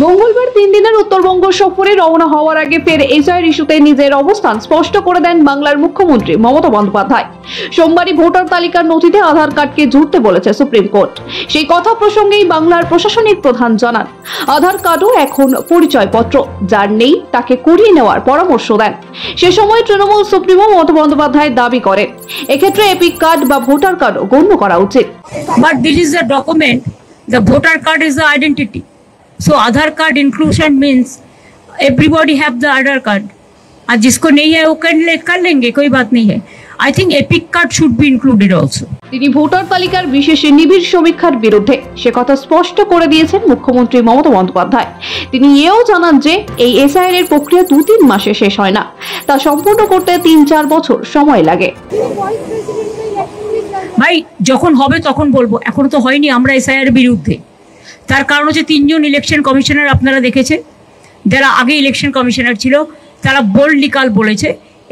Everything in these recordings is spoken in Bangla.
মঙ্গলবার 3 দিনের উত্তরবঙ্গ সফরে রওনা হওয়ার আগে ফের এসআইআর ইস্যুতে নিজের অবস্থান স্পষ্ট করে দেন বাংলার মুখ্যমন্ত্রী মমতা বন্দ্যোপাধ্যায়। সোমবারই ভোটার তালিকার নথিতে আধার কার্ডকে জুড়তে বলেছে সুপ্রিম কোর্ট। সেই কথা প্রসঙ্গেই বাংলার প্রশাসনিক প্রধান জানান, আধার কার্ডও এখন পরিচয়পত্র, যার নেই তাকে করিয়ে নেওয়ার পরামর্শ দেন। সে সময় তৃণমূল সুপ্রিমো মমতা বন্দ্যোপাধ্যায় দাবি করেন, এক্ষেত্রে এপিক কার্ড বা ভোটার কার্ডও গণ্য করা উচিত। But this is a document. The voter card is the identity. So Aadhaar card inclusion means everybody have the Aadhaar card. और जिसको नहीं है वो कर लेंगे, कोई बात नहीं है. I think epic card should be included also. তিনি ভোটার তালিকার বিশেষ নিবিড় সমীক্ষার বিরুদ্ধে সে কথা স্পষ্ট করে দিয়েছেন মুখ্যমন্ত্রী মমতা বন্দ্যোপাধ্যায়। তিনি এও জানান যে এই এসআইআর এর প্রক্রিয়া 2-3 মাসে শেষ হয় না, তা সম্পূর্ণ করতে 3-4 বছর সময় লাগে। ভাই যখন হবে তখন বলবো, এখন তো হয়নি। আমরা এসআইআর বিরুদ্ধে, তার কারণ হচ্ছে 3 জন ইলেকশন কমিশনার আপনারা দেখেছেন, যারা আগে ইলেকশন কমিশনার ছিল, তারা বোল্ডলি কাল বলেছে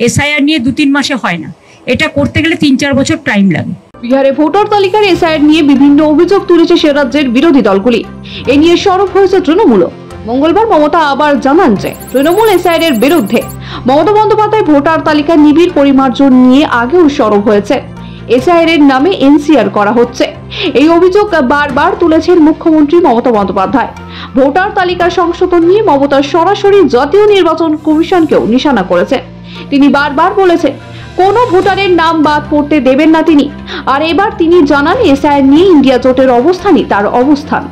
এসআইআর নিয়ে 2-3 মাসে হয় না, এটা করতে গেলে 3-4 বছর টাইম লাগে। বিহারে ভোটার তালিকার এসআইআর নিয়ে বিভিন্ন অভিযোগ তুলেছে সে রাজ্যের বিরোধী দলগুলি। এ নিয়ে সরব হয়েছে তৃণমূল। মঙ্গলবার মমতা আবার জানান যে তৃণমূল এসআইআর এর বিরুদ্ধে। মমতা বন্দ্যোপাধ্যায় ভোটার তালিকা নিবিড় পরিমার্জন নিয়ে আগেও সরব হয়েছে। এসআইআর এর নামে এনসিআর করা হচ্ছে, এই অভিযোগ বারবার তুলেছেন মুখ্যমন্ত্রী মমতা বন্দ্যোপাধ্যায়। ভোটার তালিকার সংশোধন নিয়ে মমতা সরাসরি জাতীয় নির্বাচন কমিশনকেও নিশানা করেছেন। তিনি বারবার বলেছেন কোন ভোটারের নাম বাদ পড়তে দেবেন না তিনি। আর এবার তিনি জানান এসআইআর নিয়ে ইন্ডিয়া জোটের অবস্থানই তার অবস্থান।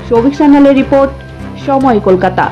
সৌভিক চ্যানেলের রিপোর্ট, সময়, কলকাতা।